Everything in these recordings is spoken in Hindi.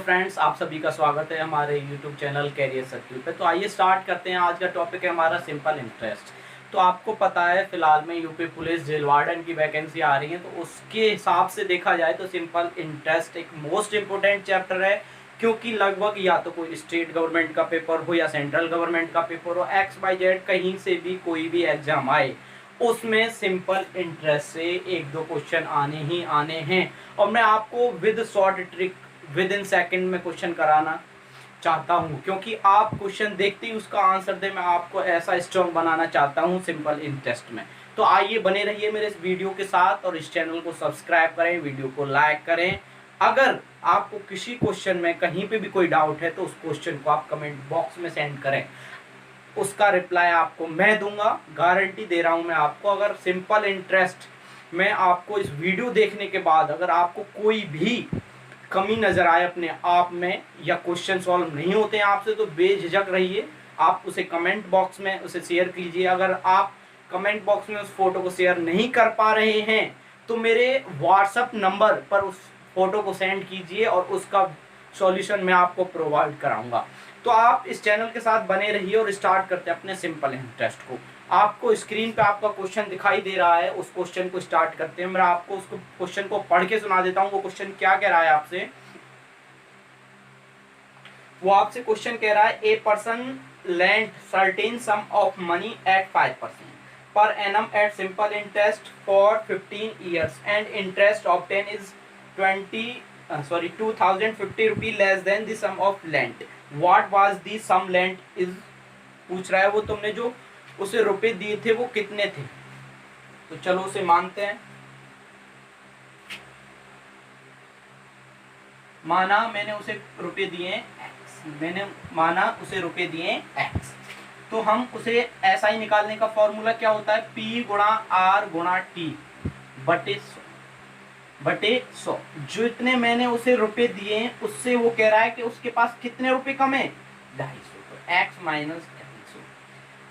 फ्रेंड्स, आप सभी का स्वागत है हमारे यूट्यूब चैनल कैरियर सर्किल पे। तो आइए स्टार्ट करते हैं। आज का टॉपिक है हमारा सिंपल इंटरेस्ट। तो आपको पता है फिलहाल में यूपी पुलिस जेल वार्डन की वैकेंसी आ रही है, तो उसके हिसाब से देखा जाए तो सिंपल इंटरेस्ट एक मोस्ट इम्पोर्टेंट चैप्टर है, क्योंकि लगभग या तो कोई स्टेट गवर्नमेंट का पेपर हो या सेंट्रल गवर्नमेंट का पेपर हो, XYZ कहीं से भी कोई भी एग्जाम आए उसमें सिंपल इंटरेस्ट से एक दो क्वेश्चन आने ही आने हैं। और मैं आपको with short trick with in second में क्वेश्चन कराना चाहता हूं, क्योंकि आप क्वेश्चन देखते ही उसका आंसर दे। मैं आपको ऐसा स्ट्रॉन्ग बनाना चाहता हूं सिंपल इंटरेस्ट में। तो आइए बने रहिए मेरे इस वीडियो के साथ और इस चैनल को सब्सक्राइब करें, वीडियो को लाइक करें। अगर आपको किसी क्वेश्चन में कहीं पे भी कोई डाउट है तो उस क्वेश्चन को आप कमेंट बॉक्स में सेंड करें, उसका रिप्लाई आपको मैं दूंगा। गारंटी दे रहा हूं मैं आपको। अगर सिंपल इंटरेस्ट में आपको इस वीडियो देखने के बाद अगर आपको कोई भी कमी नजर आए अपने आप में या क्वेश्चन सॉल्व नहीं होते हैं आपसे, तो बेझिझक रहिए, आप उसे कमेंट बॉक्स में उसे शेयर कीजिए। अगर आप कमेंट बॉक्स में उस फोटो को शेयर नहीं कर पा रहे हैं तो मेरे व्हाट्सएप नंबर पर उस फोटो को सेंड कीजिए और उसका सॉल्यूशन मैं आपको प्रोवाइड कराऊंगा। तो आप इस चैनल के साथ बने रहिए और स्टार्ट करते हैं अपने सिंपल इंटरेस्ट को। आपको स्क्रीन पे आपका क्वेश्चन दिखाई दे रहा है, उस क्वेश्चन को स्टार्ट करते हैं। मैं आपको उसको क्वेश्चन को पढ़ के सुना देता हूं। वो क्वेश्चन क्या कह रहा है आपसे? वो आपसे क्वेश्चन कह रहा है, a person lent certain sum of money at 5% per annum at simple interest for 15 years and interest obtain is 2050 rupee less than the sum of lent. What was the sum lent is. पूछ रहा है वो तुमने जो उसे रुपए दिए थे वो कितने थे। तो चलो उसे मानते हैं। माना मैंने उसे रुपए दिए x, मैंने माना उसे रुपए दिए x। तो हम उसे ऐसा ही निकालने का फॉर्मूला क्या होता है, P गुणा R गुणा T बटे 100। जो इतने मैंने उसे रुपए दिए उससे वो कह रहा है कि उसके पास कितने रुपए कम है, 250। तो x माइनस 250।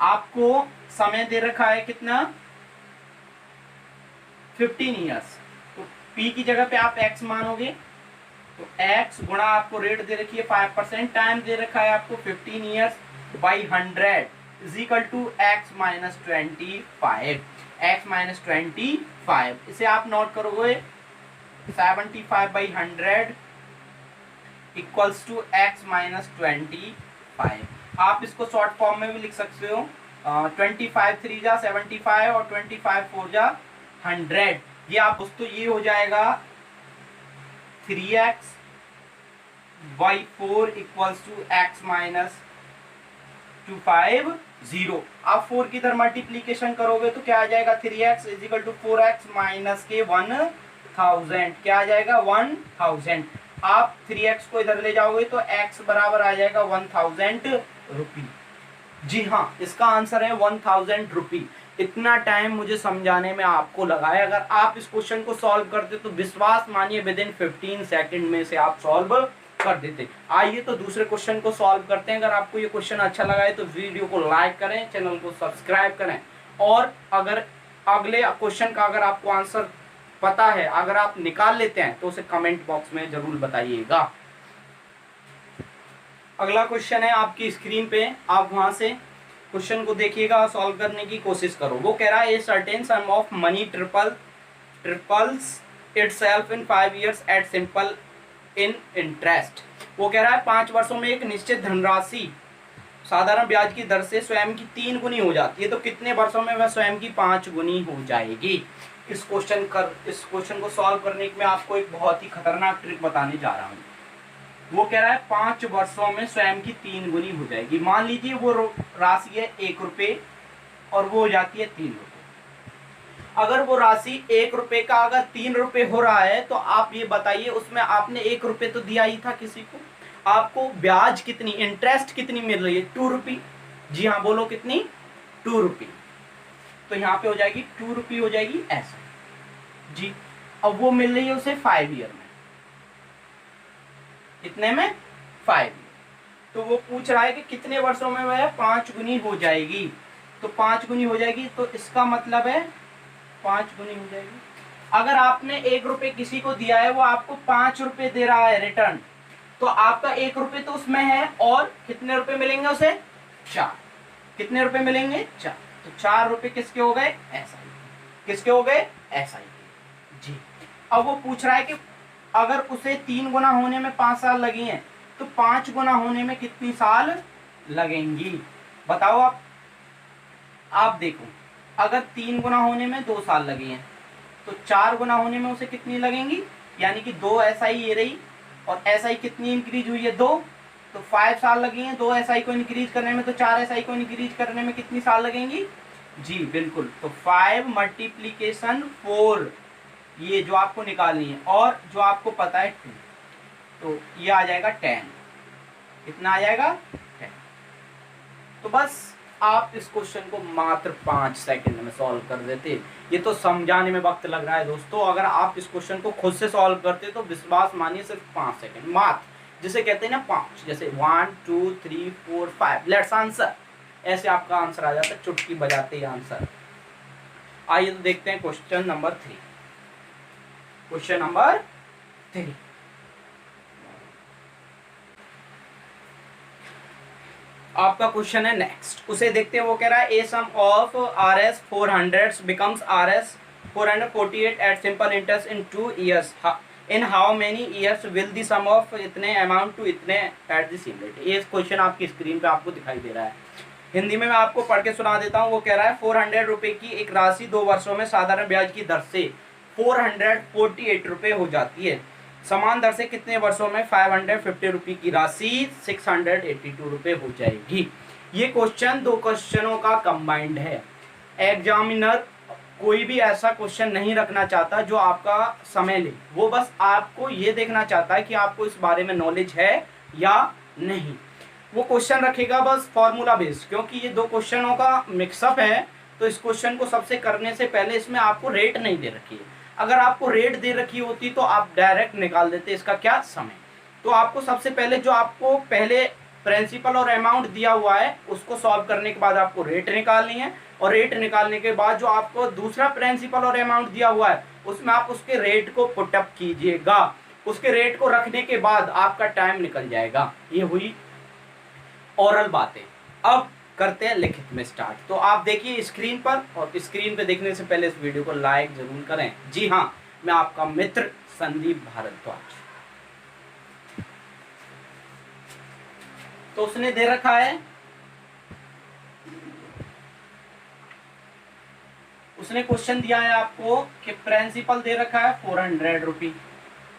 आपको समय दे रखा है कितना, 15 years। तो P की जगह पे आप x मानोगे तो x गुणा आपको रेट दे रखी है 5%, टाइम दे रखा है आपको 15 years by 100 is equal to x minus 25। x minus 25 इसे आप नोट करोगे 75 by 100 equals to x minus 25। आप इसको शॉर्ट फॉर्म में भी लिख सकते हो, 25 3 जा 75 और 25 4 जा 100। ये आप दोस्तों ये हो जाएगा 3x by 4 equals to x minus 250। आप 4 की इधर मल्टीप्लीकेशन करोगे तो क्या आ जाएगा, 3x is equal to 4x minus के 1000। क्या आ जाएगा, 1000। आप 3x को इधर ले जाओगे तो x बराबर आ जाएगा 1000 रुपी। जी हाँ, इसका आंसर है 1000 रुपी। इतना टाइम मुझे समझाने में आपको लगा है। अगर आप इस क्वेश्चन को सॉल्व करते तो विश्वास मानिए विद इन 15 सेकंड में से आप सॉल्व कर देते। आइए तो दूसरे क्वेश्चन को सॉल्व करते हैं। अगर आपको ये क्वेश्चन अच्छा लगा है तो वीडियो को लाइक करें, चैनल को सब्सक्राइब करें, और अगर अगले क्वेश्चन का अगर आपको आंसर पता है, अगर आप निकाल लेते हैं तो उसे कमेंट बॉक्स में जरूर बताइएगा। अगला क्वेश्चन है आपकी स्क्रीन पे, आप वहां से क्वेश्चन को देखिएगा, सॉल्व करने की कोशिश करो। वो कह रहा है, a certain sum of money triples itself in 5 years at simple in interest. वो कह रहा है 5 वर्षों में एक निश्चित धनराशि साधारण ब्याज की दर से स्वयं की 3 गुनी हो जाती है, तो कितने वर्षों में वह स्वयं की 5 गुनी हो जाएगी। इस क्वेश्चन को सॉल्व करने में आपको एक बहुत ही खतरनाक ट्रिक बताने जा रहा हूँ। वो कह रहा है 5 वर्षों में स्वयं की 3 गुनी हो जाएगी। मान लीजिए वो राशि है 1 रुपये और वो हो जाती है 3 रुपये। अगर वो राशि 1 रुपये का अगर 3 रुपये हो रहा है तो आप ये बताइए, उसमें आपने 1 रुपये तो दिया ही था किसी को, आपको ब्याज कितनी, इंटरेस्ट कितनी मिल रही है, 2 रुपये। जी हाँ, बोलो कितनी, 2 रुपये। तो यहाँ पे हो जाएगी 2 रुपये, हो जाएगी ऐसा जी। अब वो मिल रही है उसे 5 ईयर में, कितने में, 5 ईयर। तो वो पूछ रहा है कि कितने वर्षों में वह 5 गुनी हो जाएगी। तो 5 गुनी हो जाएगी, तो इसका मतलब है 5 गुनी हो जाएगी। अगर आपने 1 रुपये किसी को दिया है, वो आपको 5 रुपये दे रहा है रिटर्न, तो आपका 1 रुपये तो उसमें है, और कितने रुपए मिलेंगे उसे? 4। कितने रुपए मिलेंगे? 4। तो 4 रुपए किसके हो गए? SI। किसके हो गए? SI के। जी। अब वो पूछ रहा है कि अगर उसे 3 गुना होने में 5 साल लगी हैं तो 5 गुना होने में कितनी साल लगेंगी? बताओ आप देखो, अगर 3 गुना होने में 2 साल लगे हैं तो 4 गुना होने में उसे कितनी लगेंगी? यानी कि 2 SI ये रही, और SI कितनी इंक्रीज हुई है? 2। तो 5 साल लगे हैं 2 SI को इंक्रीज करने में, तो 4 SI को इंक्रीज करने में कितनी साल लगेंगी? जी बिल्कुल। तो 5 मल्टीप्लीकेशन 4 ये जो आपको निकालनी है, और जो आपको पता है 2, तो ये आ जाएगा 10। कितना आ जाएगा? 10। तो बस आप इस क्वेश्चन को मात्र 5 सेकंड में सॉल्व कर देते। ये तो समझाने में वक्त लग रहा है दोस्तों, अगर आप इस क्वेश्चन को खुद से सॉल्व करते तो विश्वास मानिए सिर्फ 5 सेकंड मात्र, जिसे कहते हैं ना 5, जैसे 1 2 3 4 5 लेट्स आंसर, ऐसे आपका आंसर आ जाता है चुटकी बजाते ही आंसर। आइए तो देखते हैं क्वेश्चन नंबर 3। क्वेश्चन नंबर 3, आपका क्वेश्चन है नेक्स्ट, उसे देखते हैं। वो कह रहा है a sum of RS 400 becomes RS 448 at simple interest in 2 years। In how many years will the sum of इतने अमाउंट टू इतने एट द सेम रेट। ये क्वेश्चन आपकी स्क्रीन पे आपको दिखाई दे रहा है। हिंदी में मैं आपको पढ़ के सुना देता हूँ। वो कह रहा है 400 रुपये की एक राशि 2 वर्षों में साधारण ब्याज की दर से 448 रुपये हो जाती है। समान दर से कितने वर्षों में 550 रुपये की राशि 682 रुपये हो जाएगी। ये क्वेश्चन 2 क्वेश्चनों का कंबाइंड है। एग्जामिनर कोई भी ऐसा क्वेश्चन नहीं रखना चाहता जो आपका समय ले, वो बस आपको ये देखना चाहता है कि आपको इस बारे में नॉलेज है या नहीं। वो क्वेश्चन रखेगा बस फॉर्मूला बेस्ड, क्योंकि ये 2 क्वेश्चनों का मिक्सअप है, तो इस क्वेश्चन को सबसे करने से पहले इसमें आपको रेट नहीं दे रखी है। अगर आपको रेट दे रखी होती तो आप डायरेक्ट निकाल देते इसका क्या समय। तो आपको सबसे पहले जो आपको पहले प्रिंसिपल और अमाउंट दिया हुआ है उसको सॉल्व करने के बाद आपको रेट निकालनी है, और रेट निकालने के बाद जो आपको दूसरा प्रिंसिपल और अमाउंट दिया हुआ है उसमें आप उसके रेट को पुटअप कीजिएगा। उसके रेट को रखने के बाद आपका टाइम निकल जाएगा। ये हुई ओरल बातें। अब करते हैं लिखित में स्टार्ट। तो आप देखिए स्क्रीन पर, और स्क्रीन पे देखने से पहले इस वीडियो को लाइक जरूर करें। जी हाँ, मैं आपका मित्र संदीप भारद्वाज। तो उसने दे रखा है, उसने क्वेश्चन दिया है आपको कि प्रिंसिपल दे रखा है 400 रुपये,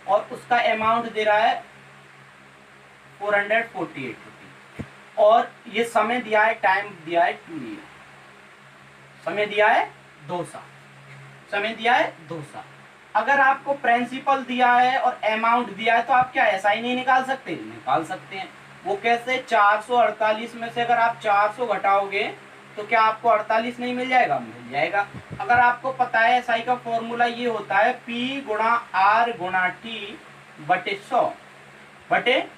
और उसका अमाउंट दे रहा है 448 रुपये, और ये समय दिया है, टाइम दिया है 2 ईयर, समय दिया है 2 साल, समय दिया है 2 साल। अगर आपको प्रिंसिपल दिया है और अमाउंट दिया है तो आप क्या SI नहीं निकाल सकते? निकाल सकते हैं। वो कैसे? 448 में से अगर आप 400 घटाओगे तो क्या आपको 48 नहीं मिल जाएगा? मिल जाएगा। अगर आपको पता है SI का फॉर्मूला ये होता है P गुणा R गुणा T बटे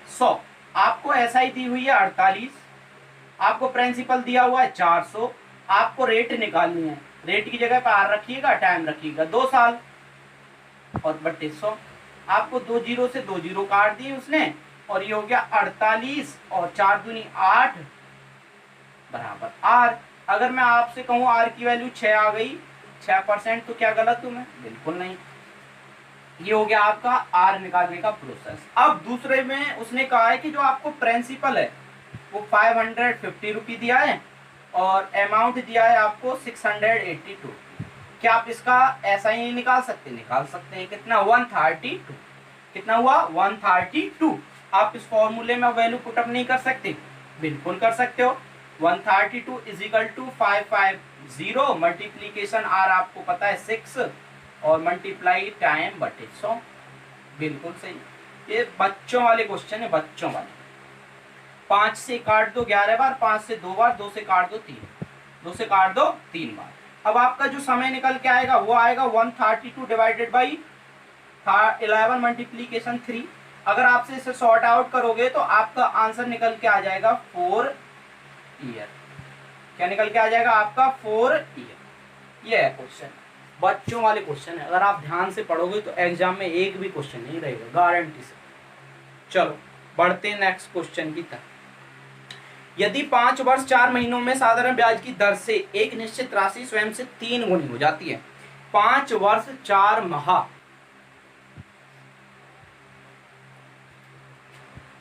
100। आपको SI दी हुई है 48, आपको प्रिंसिपल दिया हुआ है 400, आपको रेट निकालनी है। रेट की जगह पर R रखिएगा, टाइम रखिएगा 2 साल, और बटे 100। आपको 2 जीरो से 2 जीरो काट दिए उसने, और ये हो गया 48, और 4 दूनी 8 बराबर R। अगर मैं आपसे कहूँ R की वैल्यू 6 आ गई, 6%, तो क्या गलत हूं मैं? बिल्कुल नहीं। ये हो गया आपका R निकालने का प्रोसेस। अब दूसरे में उसने कहा है कि जो आपको प्रिंसिपल है वो 550 रुपये दिया है, और अमाउंट दिया है आपको 682। क्या आप इसका SI नहीं निकाल सकते? निकाल सकते हैं। कितना? 132। कितना हुआ? 132। आप इस फॉर्मूले में वैल्यू पुटअप नहीं कर सकते? बिल्कुल कर सकते हो। 132 is equal to 550 multiplication R आपको पता है 6, और मल्टीप्लाई टाइम बटे 100। बिल्कुल सही। ये बच्चों वाले क्वेश्चन है, बच्चों वाले। 5 से काट दो 11 बार, 5 से 2 बार, 2 से काट दो 3, 2 से काट दो 3 बार। अब आपका जो समय निकल के आएगा वो आएगा 132 डिवाइडेड बाई 11 मल्टीप्लीकेशन 3। अगर आपसे इसे सॉर्ट आउट करोगे तो आपका आंसर निकल के आ जाएगा 4 ईयर। क्या निकल के आ जाएगा आपका? 4 ईयर। ये है क्वेश्चन, बच्चों वाले क्वेश्चन है। अगर आप ध्यान से पढ़ोगे तो एग्जाम में एक भी क्वेश्चन नहीं रहेगा, गारंटी से। चलो बढ़ते हैं नेक्स्ट क्वेश्चन की तरफ। यदि 5 वर्ष 4 महीनों में साधारण ब्याज की दर से एक निश्चित राशि स्वयं से 3 गुनी हो जाती है। 5 वर्ष 4 माह,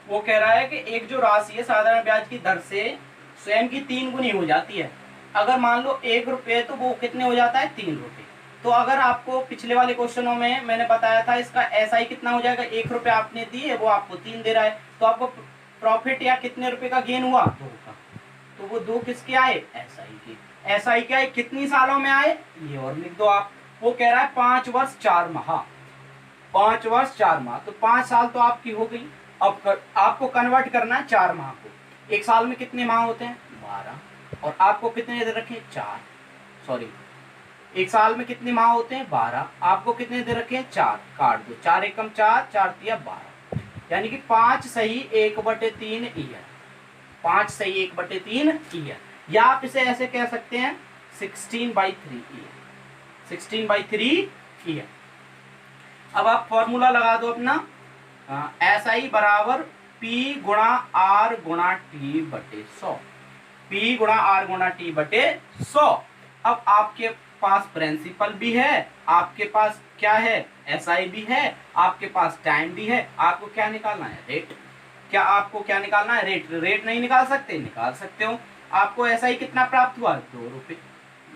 वो कह रहा है कि एक जो राशि है साधारण ब्याज की दर से स्वयं की 3 गुनी हो जाती है। अगर मान लो 1 रुपये तो वो कितने हो जाता है 3 रुपये। तो अगर आपको पिछले वाले क्वेश्चनों में मैंने बताया था इसका एसआई कितना हो जाएगा, 1 रुपये आपने दिए वो आपको 3 दे रहा है, तो आपको प्रॉफिट या कितने रुपए का गेन हुआ 2 का। तो वो 2 किसके आए, एसआई के। एसआई के आए कितनी सालों में आए, ये और लिख दो आप। वो कह रहा है 5 वर्ष 4 माह, 5 वर्ष 4 माह, तो 5 साल तो आपकी हो गई। अब आपको कन्वर्ट करना है 4 माह को। एक साल में कितने माह होते हैं 12, और आपको कितने दे रखे 4, सॉरी एक साल में कितने माह होते हैं 12, आपको कितने दे रखे हैं 4, काट दो, 4 एकम 4, 4 तिया 12, यानी कि 5 सही 1/3 ईयर, 5 सही 1/3 ईयर, या आप इसे ऐसे कह सकते हैं 16/3 ईयर, 16/3 ईयर। अब आप फॉर्मूला लगा दो अपना, एस आई बराबर पी गुणा आर गुणा टी बटे 100, पी गुणा आर गुणा टी बटे 100। अब आपके पास प्रिंसिपल भी है, आपके पास क्या है एसआई भी है, आपके पास टाइम भी है, आपको क्या निकालना है रेट। क्या आपको क्या निकालना है रेट। रेट नहीं निकाल सकते, निकाल सकते हो। आपको एसआई कितना प्राप्त हुआ 2 रुपये,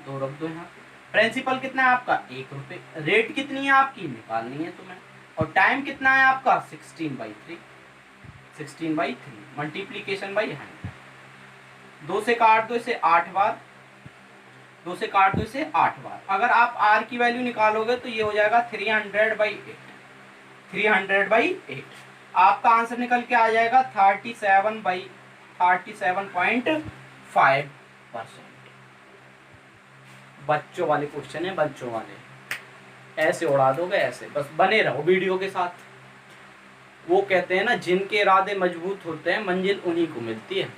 2 रख दो यहाँ। प्रिंसिपल कितना है आपका 1 रुपये, रेट कितनी है आपकी निकालनी है तुम्हें, और टाइम कितना है आपका 16/3, 16/3 मल्टीप्लीकेशन बाई 100। 2 से काट दो इसे 8 बार, 2 से काट दो इसे 8 बार। अगर आप r की वैल्यू निकालोगे तो ये हो जाएगा 300/8, 300/8। आपका आंसर निकल के आ जाएगा 37.5%। बच्चों वाले क्वेश्चन है, बच्चों वाले, ऐसे उड़ा दोगे ऐसे, बस बने रहो वीडियो के साथ। वो कहते हैं ना जिनके इरादे मजबूत होते हैं मंजिल उन्हीं को मिलती है।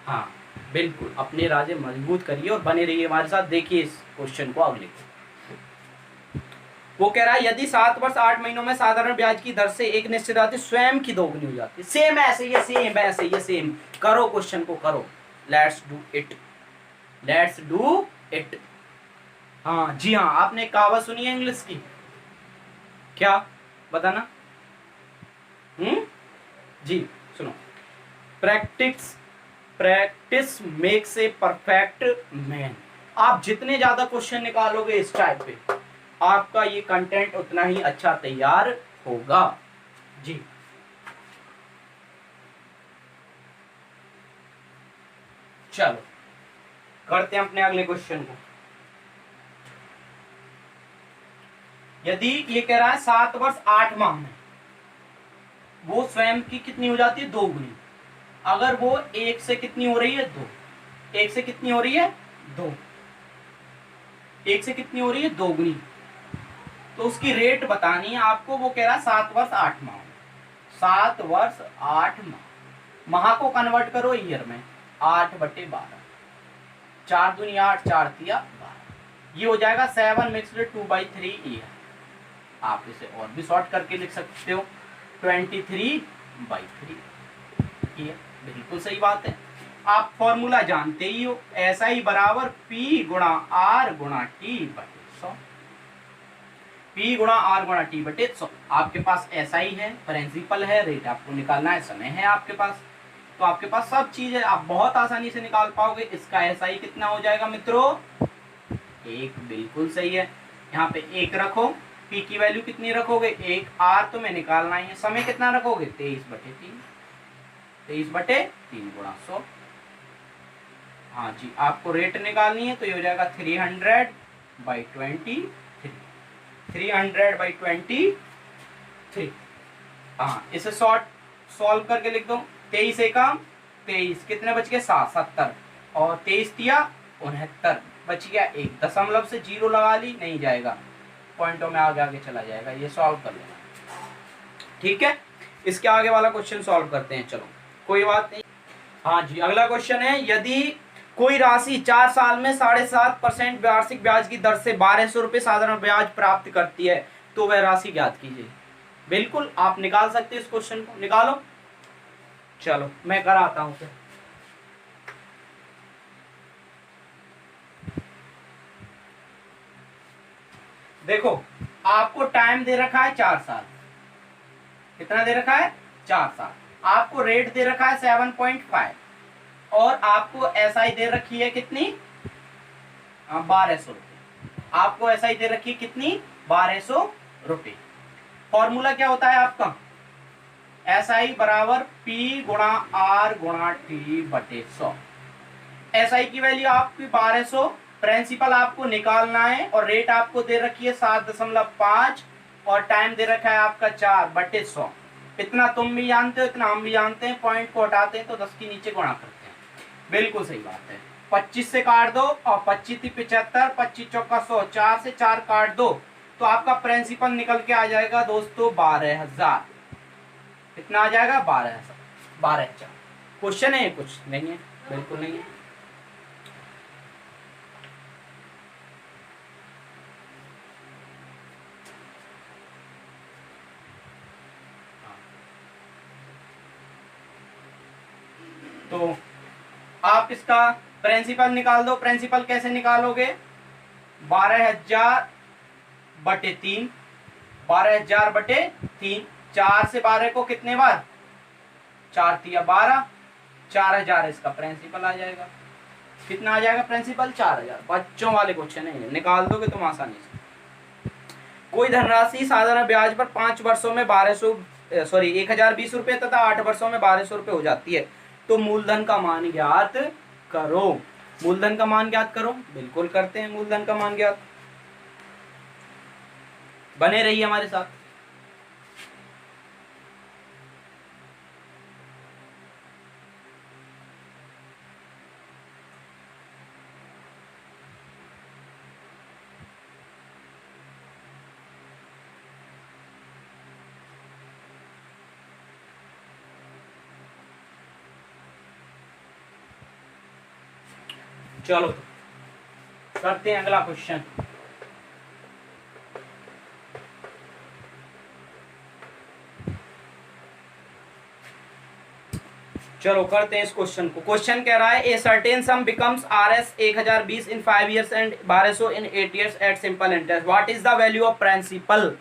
हाँ बिल्कुल, अपने इरादे मजबूत करिए और बने रहिए हमारे साथ। देखिए इस क्वेश्चन को अगले। वो कह रहा है यदि 7 वर्ष 8 महीनों में साधारण ब्याज की दर से एक निश्चित राशि स्वयं की दोगुनी हो जाती है। सेम ऐसे ये सेम ऐसे ये सेम करो, क्वेश्चन को करो। Let's do it, let's do it. हाँ जी हाँ, आपने कहावत सुनी है इंग्लिश की, क्या बताना। जी सुनो, practice makes a perfect man. आप जितने ज्यादा क्वेश्चन निकालोगे इस टाइप पे, आपका ये कंटेंट उतना ही अच्छा तैयार होगा। जी चलो करते हैं अपने अगले क्वेश्चन को। यदि ये कह रहा है 7 वर्ष 8 माह में वो स्वयं की कितनी हो जाती है 2 गुनी। अगर वो 1 से कितनी हो रही है 2, 1 से कितनी हो रही है 2, 1 से कितनी हो रही है 2 गुनी, तो उसकी रेट बतानी है आपको। वो कह रहा है 7 वर्ष 8 माह, 7 वर्ष 8 माह, माह को कन्वर्ट करो ईयर में, 8/12, 4 दूनी 8, 4 तिया 12, ये हो जाएगा 7 मिक्स्ड 2/3 ईयर। आप इसे और भी शॉर्ट करके लिख सकते हो 23/3 ईयर। बिल्कुल सही बात है, आप फॉर्मूला जानते ही हो, ऐसा ही बराबर P गुणा R गुणा T बटे 100, P गुणा R गुणा T बटे 100। आपके पास ऐसा ही है, प्रिंसिपल है, रेट आपको निकालना है, समय है आपके पास, तो आपके पास सब चीज है, आप बहुत आसानी से निकाल पाओगे। इसका ऐसा ही कितना हो जाएगा मित्रों 1, बिल्कुल सही है। यहाँ पे 1 रखो, P की वैल्यू कितनी रखोगे 1, R तो मैं निकालना ही है, समय कितना रखोगे 23/3, 23/3 गुणा 100। हाँ जी, आपको रेट निकालनी है तो ये हो जाएगा 300/23, 300/23। हाँ इसे सॉल्व करके लिख दो, 23 एकम 23, कितने बच गए 7, 70, और 23 तिया 69, बच गया 1, दशमलव से 0 लगा ली, नहीं जाएगा, पॉइंटों में आगे आगे चला जाएगा। ये सॉल्व कर लेना, ठीक है। इसके आगे वाला क्वेश्चन सॉल्व करते हैं, चलो कोई बात नहीं। हाँ जी, अगला क्वेश्चन है यदि कोई राशि 4 साल में 7.5% वार्षिक ब्याज की दर से 1200 रुपये साधारण ब्याज प्राप्त करती है तो वह राशि ज्ञात कीजिए। बिल्कुल आप निकाल सकते हैं इस क्वेश्चन को, निकालो। चलो मैं कराता हूँ फिर। देखो आपको टाइम दे रखा है 4 साल। कितना दे रखा है? 4 साल। आपको रेट दे रखा है 7.5 और आपको एसआई दे रखी है कितनी? 1200 रुपये। आपको एसआई दे रखी है कितनी? 1200 रुपये। फॉर्मूला क्या होता है आपका? एसआई बराबर पी गुणा आर गुणा टी बटे 100। एसआई की वैल्यू आपकी 1200, प्रिंसिपल आपको निकालना है और रेट आपको दे रखी है 7.5 और टाइम दे रखा है आपका 4 बटे 100। इतना तुम भी जानते हो, इतना हम भी जानते हैं। पॉइंट को हटाते हैं तो 10 के नीचे गुणा करते हैं। बिल्कुल सही बात है। 25 से काट दो और 25 थी 75, 25 चौका 100, 4 से 4 काट दो तो आपका प्रिंसिपल निकल के आ जाएगा दोस्तों 12,000। कितना आ जाएगा? 12,000। 12,000। क्वेश्चन है? कुछ नहीं है, बिल्कुल नहीं है। तो आप इसका प्रिंसिपल निकाल दो। प्रिंसिपल कैसे निकालोगे? 12,000 बटे 3। 12,000 बटे 3। 4 से 12 को कितने बार? 4 तिया 12। 4,000 इसका प्रिंसिपल आ जाएगा। कितना आ जाएगा प्रिंसिपल? 4,000। बच्चों वाले क्वेश्चन है, निकाल दोगे तुम आसानी से। कोई धनराशि साधारण ब्याज पर 5 वर्षों में 1,020 रुपए तथा 8 वर्षों में 1,200 रुपए हो जाती है तो मूलधन का मान ज्ञात करो। मूलधन का मान ज्ञात करो। बिल्कुल करते हैं मूलधन का मान ज्ञात। बने रहिए हमारे साथ। चलो करते हैं अगला क्वेश्चन। चलो करते हैं इस क्वेश्चन को। क्वेश्चन कह रहा है a certain sum becomes Rs 1,020 in 5 years and 1,200 in 8 years at simple interest. What is the value of principal?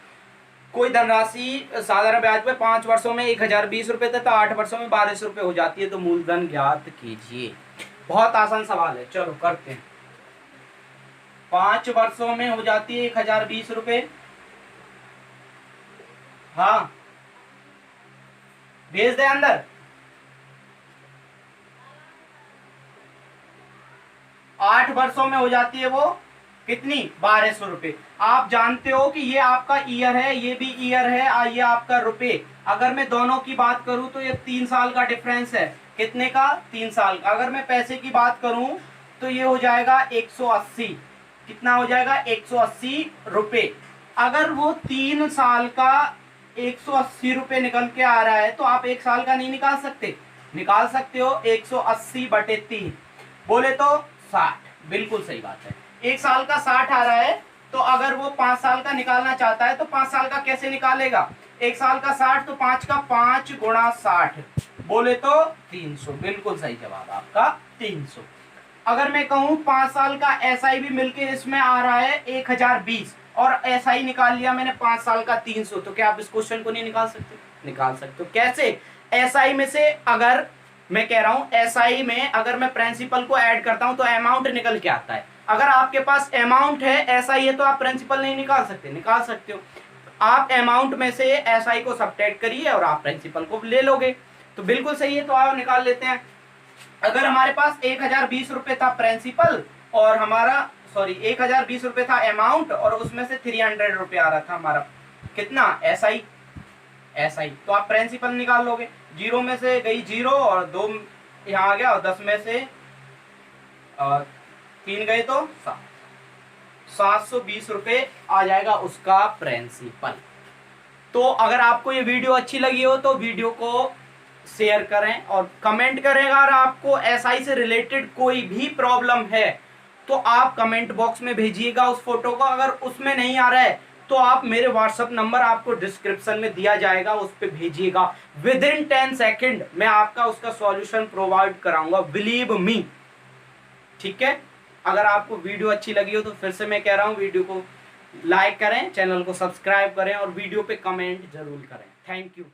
कोई धनराशि साधारण ब्याज पे 5 वर्षों में 1,020 रुपए तथा 8 वर्षों में 1,200 रुपए हो जाती है तो मूलधन ज्ञात कीजिए। बहुत आसान सवाल है, चलो करते हैं। 5 वर्षों में हो जाती है 1,020 रुपए। हाँ भेज दे अंदर। 8 वर्षों में हो जाती है वो कितनी? 1,200 रुपए। आप जानते हो कि ये आपका ईयर है, ये भी ईयर है, ये आपका रुपए। अगर मैं दोनों की बात करूं तो ये 3 साल का डिफरेंस है। कितने का? 3 साल का। अगर मैं पैसे की बात करूं तो ये हो जाएगा 180। कितना हो जाएगा? 180 रुपए। अगर वो 3 साल का 180 रुपए निकल के आ रहा है तो आप 1 साल का नहीं निकाल सकते? निकाल सकते हो। 180 बटे 3 बोले तो 60। बिल्कुल सही बात है। 1 साल का 60 आ रहा है तो अगर वो 5 साल का निकालना चाहता है तो 5 साल का कैसे निकालेगा? 1 साल का 60 तो 5 का 5 गुणा 60 बोले तो 300। बिल्कुल सही जवाब आपका 300। अगर मैं कहूं 5 साल का एसआई भी मिलके इसमें आ रहा है 1,020 और एसआई निकाल लिया मैंने 5 साल का 300 तो क्या आप इस क्वेश्चन को नहीं निकाल सकते? निकाल सकते हो। कैसे? एसआई में से अगर मैं कह रहा हूं एसआई में अगर मैं प्रिंसिपल को ऐड करता हूं तो अमाउंट निकल के आता है। अगर आपके पास अमाउंट है एसआई है तो आप प्रिंसिपल नहीं निकाल सकते? निकाल सकते हो। आप अमाउंट में से एसआई को सब्ट्रैक्ट करिए और आप प्रिंसिपल को ले लोगे तो बिल्कुल सही है। तो आप निकाल लेते हैं। अगर हमारे पास 1,020 रुपए था प्रिंसिपल और हमारा 1,020 रुपए था अमाउंट और उसमें से 300 रुपए आ रहा था हमारा कितना? एसआई। एसआई तो आप प्रिंसिपल निकाल लोगे। 0 में से गई 0 और 2 यहाँ आ गया और 10 में से 3 गए तो 720 रुपए आ जाएगा उसका प्रिंसिपल। तो अगर आपको ये वीडियो अच्छी लगी हो तो वीडियो को शेयर करें और कमेंट करें। अगर आपको एसआई से रिलेटेड कोई भी प्रॉब्लम है तो आप कमेंट बॉक्स में भेजिएगा उस फोटो को। अगर उसमें नहीं आ रहा है तो आप मेरे व्हाट्सअप नंबर आपको डिस्क्रिप्शन में दिया जाएगा, उस पर भेजिएगा। विद इन 10 सेकेंड मैं आपका उसका सॉल्यूशन प्रोवाइड कराऊंगा, बिलीव मी। ठीक है, अगर आपको वीडियो अच्छी लगी हो तो फिर से मैं कह रहा हूं, वीडियो को लाइक करें, चैनल को सब्सक्राइब करें और वीडियो पे कमेंट जरूर करें। Thank you.